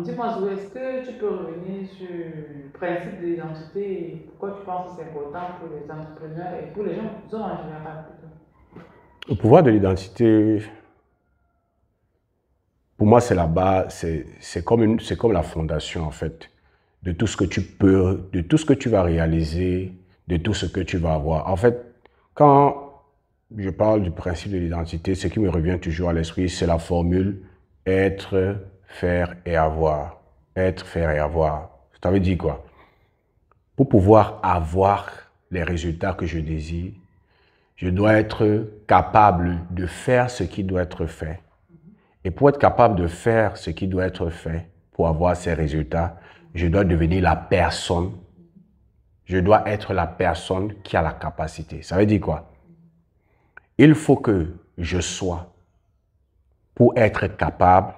Dis-moi, Zoé, est-ce que tu peux revenir sur le principe de l'identité et pourquoi tu penses que c'est important pour les entrepreneurs et pour les gens en général plutôt? Le pouvoir de l'identité, pour moi, c'est la base, c'est comme la fondation, en fait, de tout ce que tu peux, de tout ce que tu vas réaliser, de tout ce que tu vas avoir. En fait, quand je parle du principe de l'identité, ce qui me revient toujours à l'esprit, c'est la formule être, faire et avoir. Être, faire et avoir. Ça veut dire quoi? Pour pouvoir avoir les résultats que je désire, je dois être capable de faire ce qui doit être fait. Et pour être capable de faire ce qui doit être fait, pour avoir ces résultats, je dois devenir la personne. Je dois être la personne qui a la capacité. Ça veut dire quoi? Il faut que je sois pour être capable.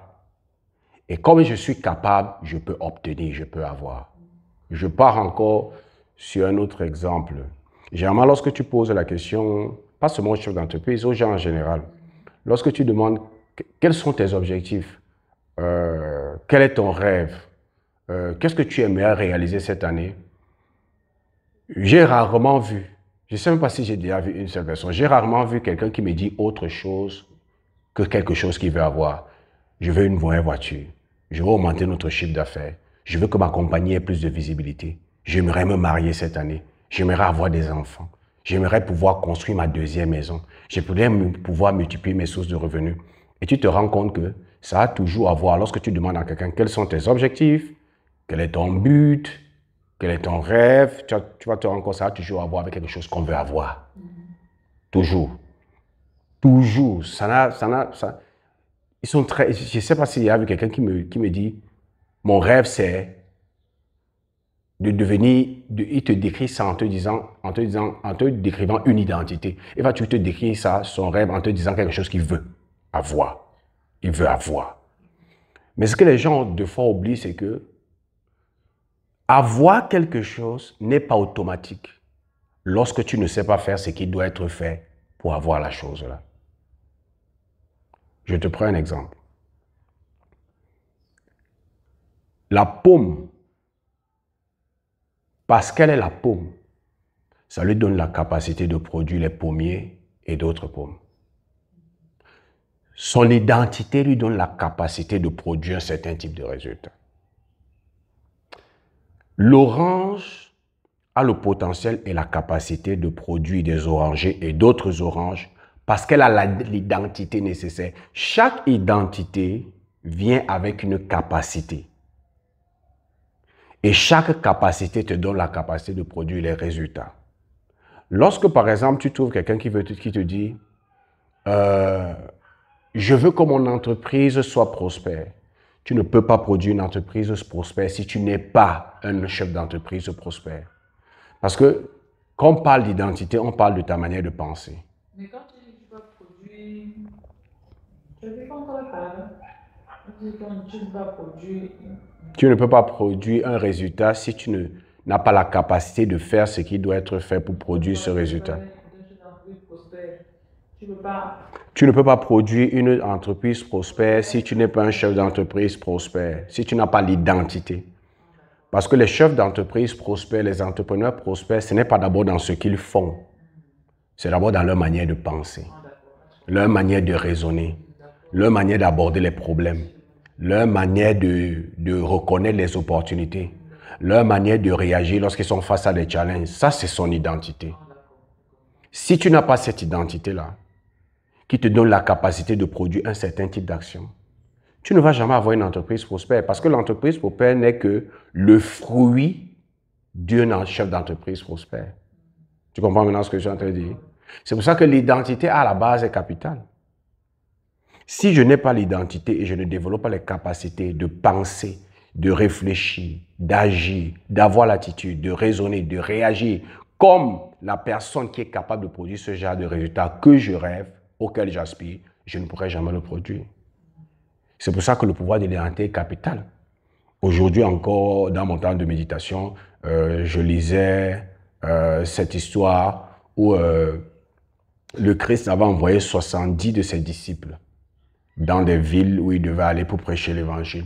Et comme je suis capable, je peux obtenir, je peux avoir. Je pars encore sur un autre exemple. Généralement, lorsque tu poses la question, pas seulement aux chefs d'entreprise, aux gens en général, lorsque tu demandes quels sont tes objectifs, quel est ton rêve, qu'est-ce que tu aimerais réaliser cette année, j'ai rarement vu, je ne sais même pas si j'ai déjà vu une seule personne, j'ai rarement vu quelqu'un qui me dit autre chose que quelque chose qu'il veut avoir. Je veux une vraie voiture. Je veux augmenter notre chiffre d'affaires. Je veux que ma compagnie ait plus de visibilité. J'aimerais me marier cette année. J'aimerais avoir des enfants. J'aimerais pouvoir construire ma deuxième maison. J'aimerais pouvoir multiplier mes sources de revenus. Et tu te rends compte que ça a toujours à voir, lorsque tu demandes à quelqu'un quels sont tes objectifs, quel est ton but, quel est ton rêve, tu vas te rendre compte que ça a toujours à voir avec quelque chose qu'on veut avoir. Toujours. Toujours. Ils sont très, je ne sais pas s'il y a quelqu'un qui me dit, mon rêve c'est de devenir, il te décrit ça en te décrivant une identité. Et va tu te décris ça, son rêve, en te disant quelque chose qu'il veut avoir. Il veut avoir. Mais ce que les gens de fois oublient, c'est que avoir quelque chose n'est pas automatique lorsque tu ne sais pas faire ce qui doit être fait pour avoir la chose là. Je te prends un exemple. La pomme, parce qu'elle est la pomme, ça lui donne la capacité de produire les pommiers et d'autres pommes. Son identité lui donne la capacité de produire un certain type de résultat. L'orange a le potentiel et la capacité de produire des orangers et d'autres oranges parce qu'elle a l'identité nécessaire. Chaque identité vient avec une capacité. Et chaque capacité te donne la capacité de produire les résultats. Lorsque, par exemple, tu trouves quelqu'un qui te dit je veux que mon entreprise soit prospère. Tu ne peux pas produire une entreprise prospère si tu n'es pas un chef d'entreprise prospère. Parce que quand on parle d'identité, on parle de ta manière de penser. Mais quand tu dis que tu vas produire, je vais pas encore parler. Quand tu vas produire, Tu ne peux pas produire un résultat si tu n'as pas la capacité de faire ce qui doit être fait pour produire ce tu veux résultat. une entreprise prospère. Tu ne peux pas. Tu ne peux pas produire une entreprise prospère si tu n'es pas un chef d'entreprise prospère, si tu n'as pas l'identité. Parce que les chefs d'entreprise prospères, les entrepreneurs prospères, ce n'est pas d'abord dans ce qu'ils font. C'est d'abord dans leur manière de penser, leur manière de raisonner, leur manière d'aborder les problèmes, leur manière de reconnaître les opportunités, leur manière de réagir lorsqu'ils sont face à des challenges. Ça, c'est son identité. Si tu n'as pas cette identité-là, qui te donne la capacité de produire un certain type d'action, tu ne vas jamais avoir une entreprise prospère parce que l'entreprise prospère n'est que le fruit d'un chef d'entreprise prospère. Tu comprends maintenant ce que je suis en train de dire? C'est pour ça que l'identité à la base est capitale. Si je n'ai pas l'identité et je ne développe pas les capacités de penser, de réfléchir, d'agir, d'avoir l'attitude, de raisonner, de réagir comme la personne qui est capable de produire ce genre de résultats que je rêve, auquel j'aspire, je ne pourrai jamais le produire. C'est pour ça que le pouvoir de l'identité est capital. Aujourd'hui encore, dans mon temps de méditation, je lisais cette histoire où le Christ avait envoyé 70 de ses disciples dans des villes où il devait aller pour prêcher l'évangile.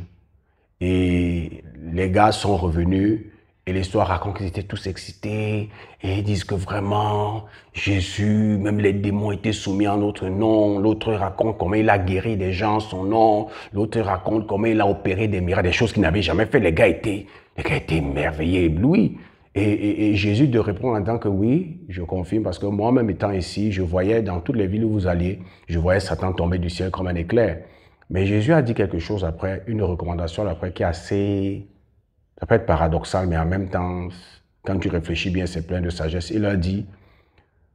Et les gars sont revenus et l'histoire raconte qu'ils étaient tous excités et ils disent que vraiment, Jésus, même les démons étaient soumis en notre nom. L'autre raconte comment il a guéri des gens en son nom. L'autre raconte comment il a opéré des miracles, des choses qu'il n'avait jamais fait. Les gars étaient émerveillés, éblouis. Et Jésus de répondre en tant que oui, je confirme, parce que moi-même étant ici, je voyais dans toutes les villes où vous alliez, je voyais Satan tomber du ciel comme un éclair. Mais Jésus a dit quelque chose après, une recommandation après qui est assez, ça peut être paradoxal, mais en même temps, quand tu réfléchis bien, c'est plein de sagesse. Il a dit,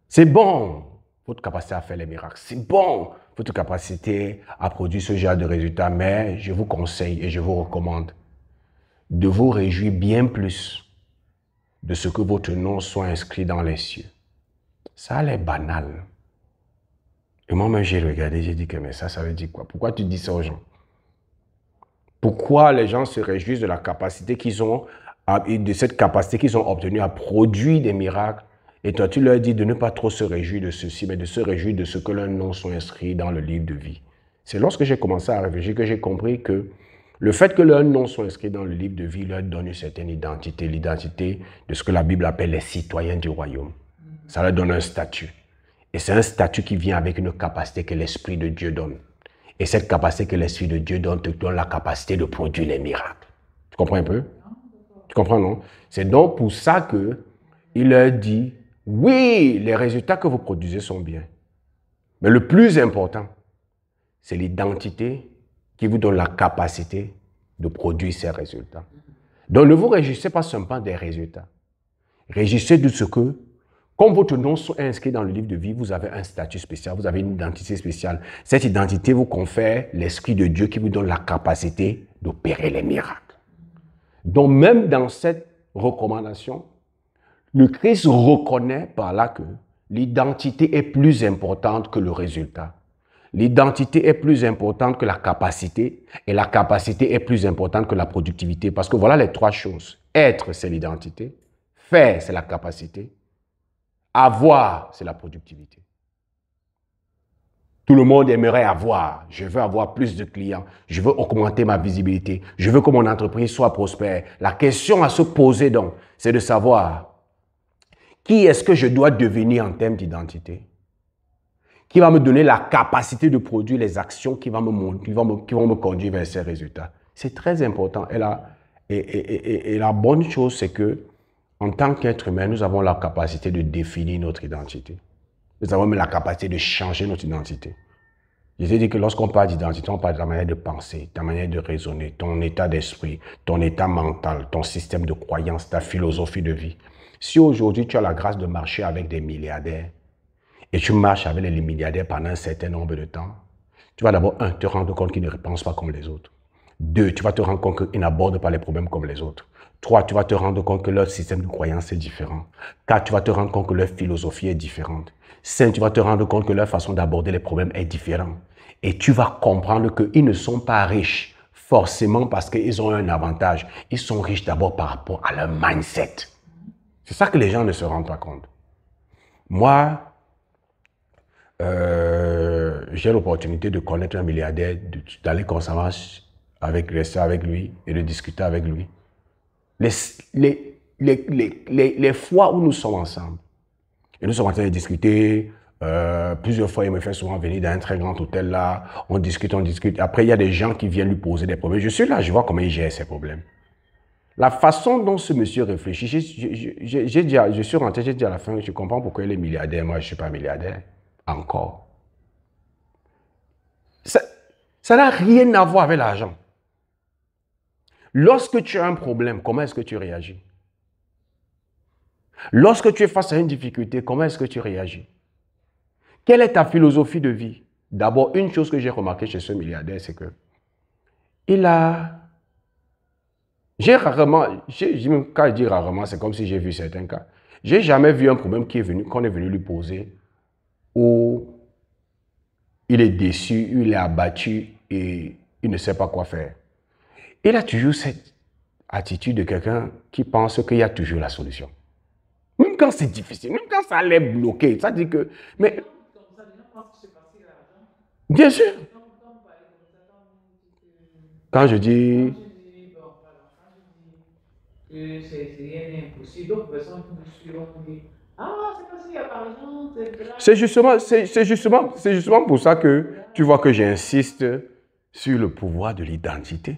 c'est bon, votre capacité à faire les miracles, c'est bon, votre capacité à produire ce genre de résultats, mais je vous conseille et je vous recommande de vous réjouir bien plus de ce que votre nom soit inscrit dans les cieux. Ça a l'air banal. Et moi-même, j'ai regardé, j'ai dit que mais ça veut dire quoi? Pourquoi tu dis ça aux gens? Pourquoi les gens se réjouissent de la capacité qu'ils ont, de cette capacité qu'ils ont obtenue à produire des miracles? Et toi, tu leur dis de ne pas trop se réjouir de ceci, mais de se réjouir de ce que leurs noms sont inscrits dans le livre de vie. C'est lorsque j'ai commencé à réfléchir que j'ai compris que le fait que leurs noms soient inscrits dans le livre de vie leur donne une certaine identité, l'identité de ce que la Bible appelle les citoyens du royaume. Ça leur donne un statut. Et c'est un statut qui vient avec une capacité que l'Esprit de Dieu donne. Et cette capacité que l'Esprit de Dieu donne te donne la capacité de produire les miracles. Tu comprends un peu? Tu comprends, non? C'est donc pour ça qu'il leur dit, oui, les résultats que vous produisez sont bien. Mais le plus important, c'est l'identité qui vous donne la capacité de produire ces résultats. Donc ne vous réjouissez pas seulement des résultats. Réjouissez de ce que, comme votre nom est inscrit dans le livre de vie, vous avez un statut spécial, vous avez une identité spéciale. Cette identité vous confère l'Esprit de Dieu qui vous donne la capacité d'opérer les miracles. Donc même dans cette recommandation, le Christ reconnaît par là que l'identité est plus importante que le résultat. L'identité est plus importante que la capacité et la capacité est plus importante que la productivité. Parce que voilà les trois choses. Être, c'est l'identité. Faire, c'est la capacité. Avoir, c'est la productivité. Tout le monde aimerait avoir. Je veux avoir plus de clients. Je veux augmenter ma visibilité. Je veux que mon entreprise soit prospère. La question à se poser donc, c'est de savoir qui est-ce que je dois devenir en termes d'identité? Qui va me donner la capacité de produire les actions qui vont me conduire vers ces résultats. C'est très important. Et la bonne chose, c'est que en tant qu'être humain, nous avons la capacité de définir notre identité. Nous avons même la capacité de changer notre identité. Je t'ai dit que lorsqu'on parle d'identité, on parle de ta manière de penser, ta manière de raisonner, ton état d'esprit, ton état mental, ton système de croyance, ta philosophie de vie. Si aujourd'hui tu as la grâce de marcher avec des milliardaires et tu marches avec les milliardaires pendant un certain nombre de temps, tu vas d'abord, te rendre compte qu'ils ne pensent pas comme les autres. 2, tu vas te rendre compte qu'ils n'abordent pas les problèmes comme les autres. 3, tu vas te rendre compte que leur système de croyance est différent. 4, tu vas te rendre compte que leur philosophie est différente. 5, tu vas te rendre compte que leur façon d'aborder les problèmes est différente. Et tu vas comprendre qu'ils ne sont pas riches forcément parce qu'ils ont un avantage. Ils sont riches d'abord par rapport à leur mindset. C'est ça que les gens ne se rendent pas compte. Moi, j'ai l'opportunité de connaître un milliardaire, d'aller constamment rester avec lui et de discuter avec lui. Les fois où nous sommes ensemble, et nous sommes en train de discuter, plusieurs fois il me fait souvent venir dans un très grand hôtel là, on discute. Après il y a des gens qui viennent lui poser des problèmes. Je suis là, je vois comment il gère ses problèmes. La façon dont ce monsieur réfléchit, je suis rentré, j'ai dit à la fin, je comprends pourquoi il est milliardaire, moi je ne suis pas milliardaire. Encore. Ça n'a rien à voir avec l'argent. Lorsque tu as un problème, comment est-ce que tu réagis? Lorsque tu es face à une difficulté, comment est-ce que tu réagis? Quelle est ta philosophie de vie? D'abord, une chose que j'ai remarqué chez ce milliardaire, c'est que j'ai rarement, quand je dis rarement, c'est comme si j'ai vu certains cas. J'ai jamais vu un problème qu'on est venu lui poser où il est déçu, il est abattu et il ne sait pas quoi faire. Il a toujours cette attitude de quelqu'un qui pense qu'il y a toujours la solution. Même quand c'est difficile, même quand ça allait bloquer, ça dit que... Mais, bien sûr. Quand je dis... que c'est rien n'est impossible. D'autres personnes qui me suivent vont dire, ah, c'est parce qu'il y a l'argent, c'est là. C'est justement pour ça que tu vois que j'insiste sur le pouvoir de l'identité.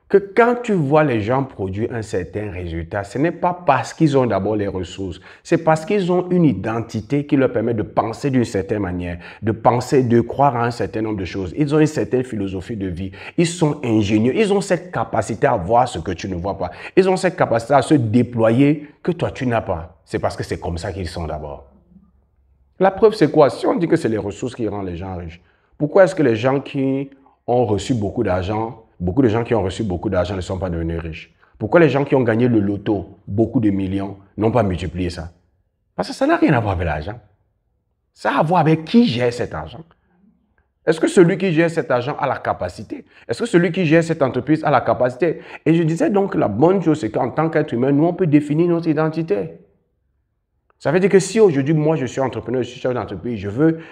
Que quand tu vois les gens produire un certain résultat, ce n'est pas parce qu'ils ont d'abord les ressources, c'est parce qu'ils ont une identité qui leur permet de penser d'une certaine manière, de penser, de croire à un certain nombre de choses. Ils ont une certaine philosophie de vie, ils sont ingénieux, ils ont cette capacité à voir ce que tu ne vois pas. Ils ont cette capacité à se déployer que toi tu n'as pas. C'est parce que c'est comme ça qu'ils sont d'abord. La preuve c'est quoi? Si on dit que c'est les ressources qui rendent les gens riches, pourquoi est-ce que les gens qui ont reçu beaucoup d'argent, beaucoup de gens qui ont reçu beaucoup d'argent ne sont pas devenus riches? Pourquoi les gens qui ont gagné le loto, beaucoup de millions, n'ont pas multiplié ça? Parce que ça n'a rien à voir avec l'argent. Ça a à voir avec qui gère cet argent. Est-ce que celui qui gère cet argent a la capacité? Est-ce que celui qui gère cette entreprise a la capacité? Et je disais donc, la bonne chose, c'est qu'en tant qu'être humain, nous, on peut définir notre identité. Ça veut dire que si aujourd'hui, moi, je suis entrepreneur, je suis chef d'entreprise,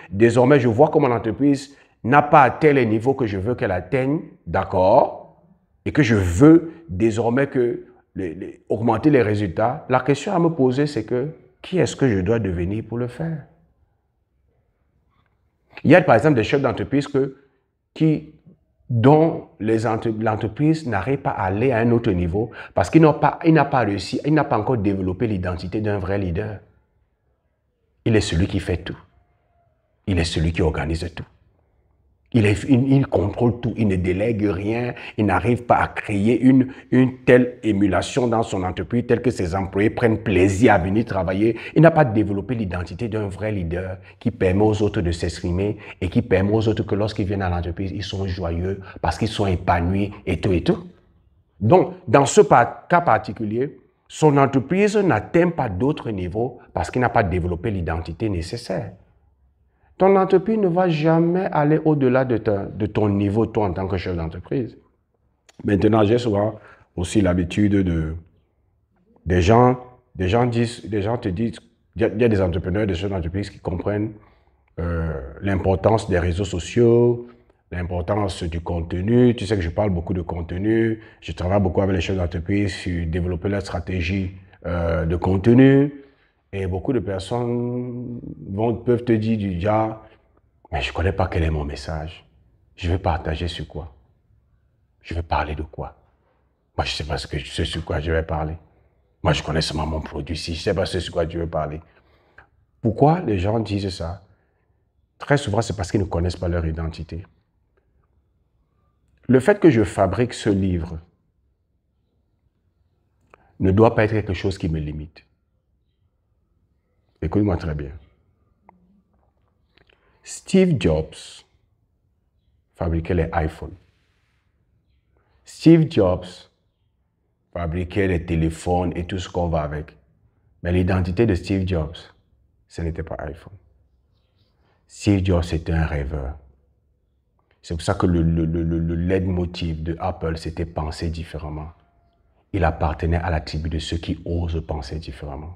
désormais, je vois que mon entreprise n'a pas atteint les niveaux que je veux qu'elle atteigne, d'accord, et que je veux désormais augmenter les résultats, la question à me poser, c'est que qui est-ce que je dois devenir pour le faire? Il y a par exemple des chefs d'entreprise dont l'entreprise n'arrive pas à aller à un autre niveau parce qu'il n'a pas réussi, il n'a pas encore développé l'identité d'un vrai leader. Il est celui qui fait tout. Il est celui qui organise tout. Il contrôle tout, il ne délègue rien, il n'arrive pas à créer une telle émulation dans son entreprise telle que ses employés prennent plaisir à venir travailler. Il n'a pas développé l'identité d'un vrai leader qui permet aux autres de s'exprimer et qui permet aux autres que lorsqu'ils viennent à l'entreprise, ils sont joyeux parce qu'ils sont épanouis et tout et tout. Donc, dans ce cas particulier, son entreprise n'atteint pas d'autres niveaux parce qu'il n'a pas développé l'identité nécessaire. Ton entreprise ne va jamais aller au-delà de ton niveau, toi, en tant que chef d'entreprise. Maintenant, j'ai souvent aussi l'habitude des gens te disent, il y a des entrepreneurs, des chefs d'entreprise qui comprennent l'importance des réseaux sociaux, l'importance du contenu. Tu sais que je parle beaucoup de contenu. Je travaille beaucoup avec les chefs d'entreprise sur développer leur stratégie de contenu. Et beaucoup de personnes peuvent te dire du genre, mais je ne connais pas quel est mon message. Je vais partager sur quoi? Je vais parler de quoi? Moi, je ne sais pas sur quoi je vais parler. Moi, je connais seulement mon produit. Si je ne sais pas sur quoi je vais parler. Pourquoi les gens disent ça? Très souvent, c'est parce qu'ils ne connaissent pas leur identité. Le fait que je fabrique ce livre ne doit pas être quelque chose qui me limite. Écoute-moi très bien. Steve Jobs fabriquait les iPhones. Steve Jobs fabriquait les téléphones et tout ce qu'on va avec. Mais l'identité de Steve Jobs, ce n'était pas iPhone. Steve Jobs était un rêveur. C'est pour ça que le leitmotiv de Apple, c'était penser différemment. Il appartenait à la tribu de ceux qui osent penser différemment.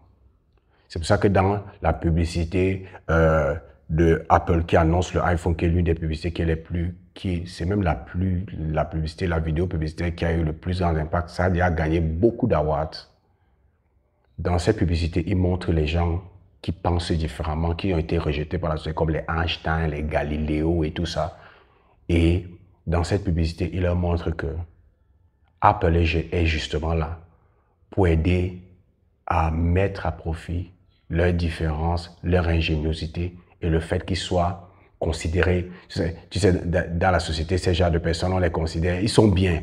C'est pour ça que dans la publicité de Apple qui annonce le iPhone, qui est l'une des publicités c'est même la publicité, la vidéo publicitaire qui a eu le plus grand impact, ça a gagné beaucoup d'awards. Dans cette publicité, il montre les gens qui pensent différemment, qui ont été rejetés par la société, comme les Einstein, les Galiléo et tout ça. Et dans cette publicité, il leur montre que Apple est justement là pour aider à mettre à profit leurs différences, leur ingéniosité et le fait qu'ils soient considérés. Tu sais, dans la société, ces genres de personnes, on les considère, ils sont bien.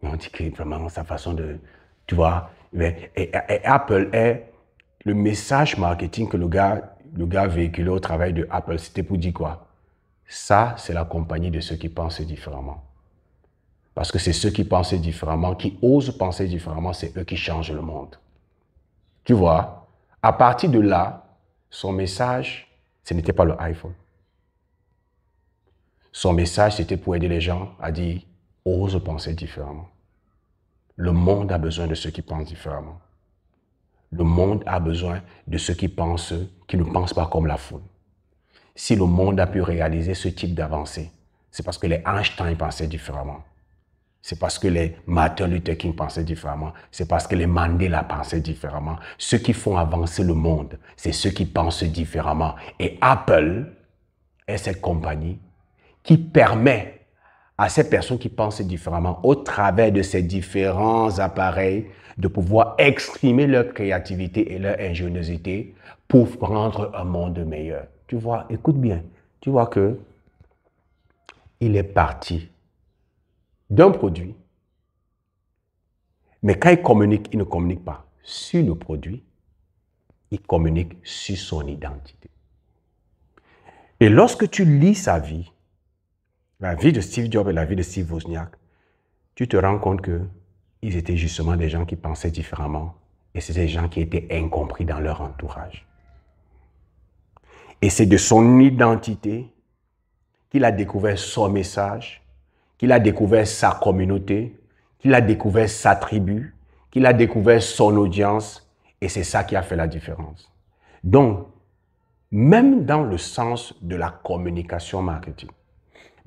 Mais on dit que vraiment, sa façon de, tu vois, et Apple est le message marketing que le gars véhiculait au travail de Apple, c'était pour dire quoi? Ça, c'est la compagnie de ceux qui pensent différemment. Parce que c'est ceux qui pensent différemment, qui osent penser différemment, c'est eux qui changent le monde. Tu vois, à partir de là, son message, ce n'était pas le iPhone. Son message, c'était pour aider les gens à dire, ose penser différemment. Le monde a besoin de ceux qui pensent différemment. Le monde a besoin de ceux qui ne pensent pas comme la foule. Si le monde a pu réaliser ce type d'avancée, c'est parce que les Einstein pensaient différemment. C'est parce que les Martin Luther King pensaient différemment. C'est parce que les Mandela pensaient différemment. Ceux qui font avancer le monde, c'est ceux qui pensent différemment. Et Apple est cette compagnie qui permet à ces personnes qui pensent différemment, au travers de ces différents appareils, de pouvoir exprimer leur créativité et leur ingéniosité pour rendre un monde meilleur. Tu vois, écoute bien, tu vois que il est parti d'un produit, mais quand il communique, il ne communique pas sur le produit, il communique sur son identité. Et lorsque tu lis sa vie, la vie de Steve Jobs et la vie de Steve Wozniak, tu te rends compte qu'ils étaient justement des gens qui pensaient différemment et c'était des gens qui étaient incompris dans leur entourage. Et c'est de son identité qu'il a découvert son message, qu'il a découvert sa communauté, qu'il a découvert sa tribu, qu'il a découvert son audience et c'est ça qui a fait la différence. Donc, même dans le sens de la communication marketing,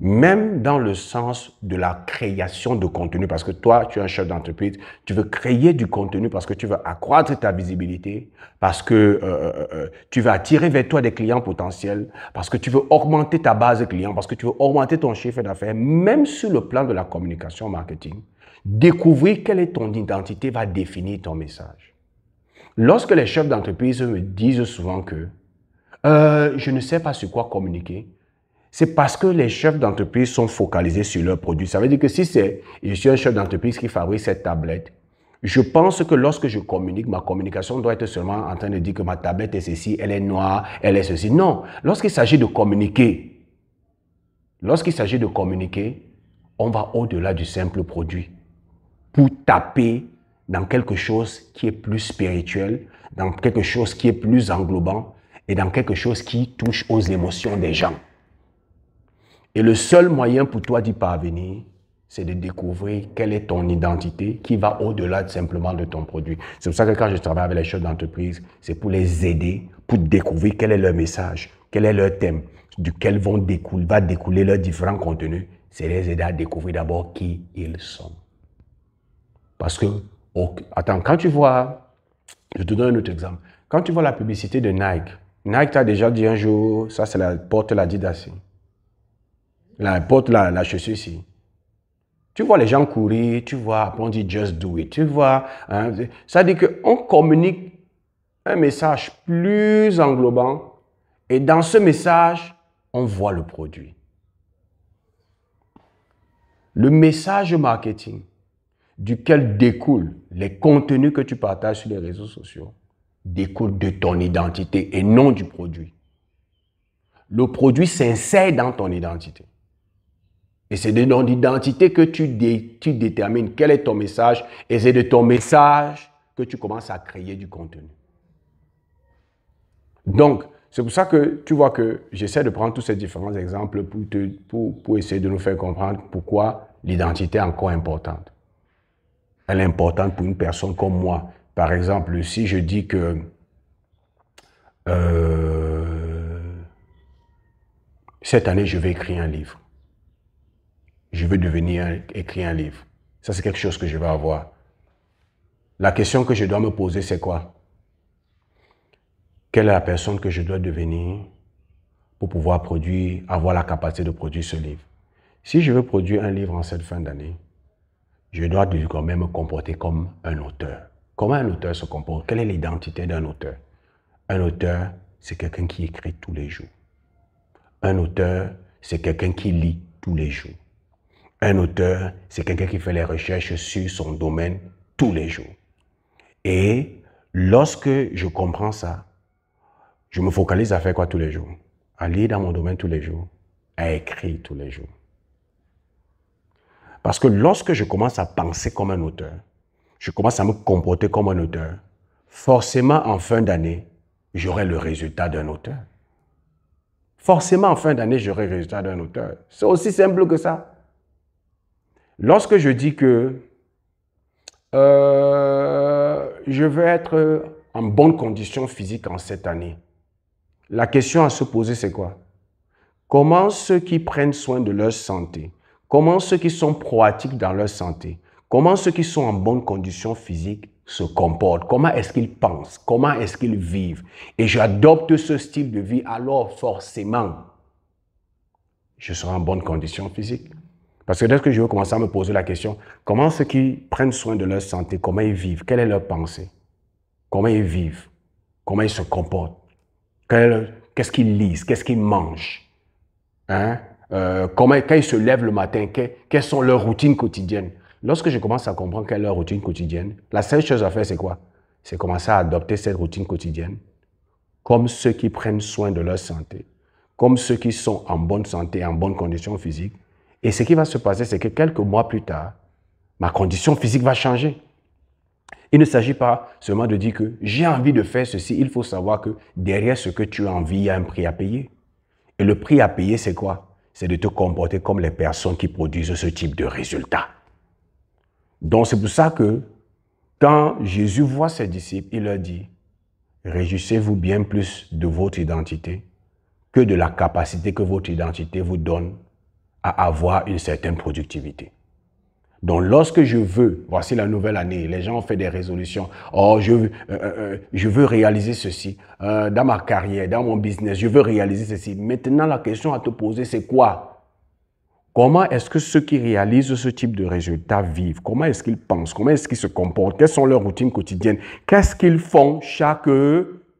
même dans le sens de la création de contenu, parce que toi, tu es un chef d'entreprise, tu veux créer du contenu parce que tu veux accroître ta visibilité, parce que tu veux attirer vers toi des clients potentiels, parce que tu veux augmenter ta base de clients, parce que tu veux augmenter ton chiffre d'affaires, même sur le plan de la communication marketing, découvrir quelle est ton identité va définir ton message. Lorsque les chefs d'entreprise me disent souvent que je ne sais pas sur quoi communiquer, c'est parce que les chefs d'entreprise sont focalisés sur leurs produits. Ça veut dire que si je suis un chef d'entreprise qui fabrique cette tablette, je pense que lorsque je communique, ma communication doit être seulement en train de dire que ma tablette est ceci, elle est noire, elle est ceci. Non, lorsqu'il s'agit de communiquer, on va au-delà du simple produit pour taper dans quelque chose qui est plus spirituel, dans quelque chose qui est plus englobant et dans quelque chose qui touche aux émotions des gens. Et le seul moyen pour toi d'y parvenir, c'est de découvrir quelle est ton identité qui va au-delà simplement de ton produit. C'est pour ça que quand je travaille avec les chefs d'entreprise, c'est pour les aider, pour découvrir quel est leur message, quel est leur thème, duquel va découler leurs différents contenus. C'est les aider à découvrir d'abord qui ils sont. Parce que, attends, quand tu vois, je te donne un autre exemple. Quand tu vois la publicité de Nike, Nike t'a déjà dit un jour, ça c'est la porte l'Adidas. La porte la chaussure ici. Tu vois les gens courir, tu vois, après on dit just do it. Tu vois, hein, ça dit qu'on communique un message plus englobant et dans ce message, on voit le produit. Le message marketing duquel découlent les contenus que tu partages sur les réseaux sociaux découle de ton identité et non du produit. Le produit s'insère dans ton identité. Et c'est de ton identité que tu détermines quel est ton message et c'est de ton message que tu commences à créer du contenu. Donc, c'est pour ça que tu vois que j'essaie de prendre tous ces différents exemples pour essayer de nous faire comprendre pourquoi l'identité est encore importante. Elle est importante pour une personne comme moi. Par exemple, si je dis que cette année, je vais écrire un livre. Je veux écrire un livre. Ça, c'est quelque chose que je vais avoir. La question que je dois me poser, c'est quoi? Quelle est la personne que je dois devenir pour pouvoir avoir la capacité de produire ce livre? Si je veux produire un livre en cette fin d'année, je dois quand même me comporter comme un auteur. Comment un auteur se comporte? Quelle est l'identité d'un auteur? Un auteur, c'est quelqu'un qui écrit tous les jours. Un auteur, c'est quelqu'un qui lit tous les jours. Un auteur, c'est quelqu'un qui fait les recherches sur son domaine tous les jours. Et lorsque je comprends ça, je me focalise à faire quoi tous les jours? À lire dans mon domaine tous les jours, à écrire tous les jours. Parce que lorsque je commence à penser comme un auteur, je commence à me comporter comme un auteur, forcément en fin d'année, j'aurai le résultat d'un auteur. Forcément en fin d'année, j'aurai le résultat d'un auteur. C'est aussi simple que ça. Lorsque je dis que je veux être en bonne condition physique en cette année, la question à se poser, c'est quoi? Comment ceux qui prennent soin de leur santé, comment ceux qui sont proactifs dans leur santé, comment ceux qui sont en bonne condition physique se comportent, comment est-ce qu'ils pensent, comment est-ce qu'ils vivent. Et j'adopte ce style de vie, alors forcément, je serai en bonne condition physique. Parce que dès que je veux commencer à me poser la question, comment ceux qui prennent soin de leur santé, comment ils vivent, quelle est leur pensée, comment ils vivent, comment ils se comportent, qu'est-ce qu'ils lisent, qu'est-ce qu'ils mangent, hein? Quand ils se lèvent le matin, quelles sont leurs routines quotidiennes. Lorsque je commence à comprendre quelle est leur routine quotidienne, la seule chose à faire, c'est quoi? C'est commencer à adopter cette routine quotidienne comme ceux qui prennent soin de leur santé, comme ceux qui sont en bonne santé, en bonne condition physique. Et ce qui va se passer, c'est que quelques mois plus tard, ma condition physique va changer. Il ne s'agit pas seulement de dire que j'ai envie de faire ceci. Il faut savoir que derrière ce que tu as envie, il y a un prix à payer. Et le prix à payer, c'est quoi? C'est de te comporter comme les personnes qui produisent ce type de résultats. Donc, c'est pour ça que quand Jésus voit ses disciples, il leur dit, réjouissez-vous bien plus de votre identité que de la capacité que votre identité vous donne à avoir une certaine productivité. Donc, lorsque je veux, voici la nouvelle année, les gens ont fait des résolutions. Oh, je veux réaliser ceci dans ma carrière, dans mon business, je veux réaliser ceci. Maintenant, la question à te poser, c'est quoi? Comment est-ce que ceux qui réalisent ce type de résultats vivent? Comment est-ce qu'ils pensent? Comment est-ce qu'ils se comportent? Quelles sont leurs routines quotidiennes? Qu'est-ce qu'ils font chaque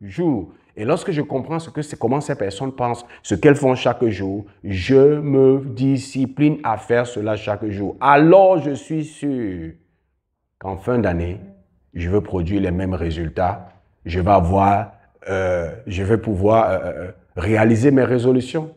jour? Et lorsque je comprends comment ces personnes pensent, ce qu'elles font chaque jour, je me discipline à faire cela chaque jour. Alors, je suis sûr qu'en fin d'année, je veux produire les mêmes résultats. Je vais pouvoir réaliser mes résolutions.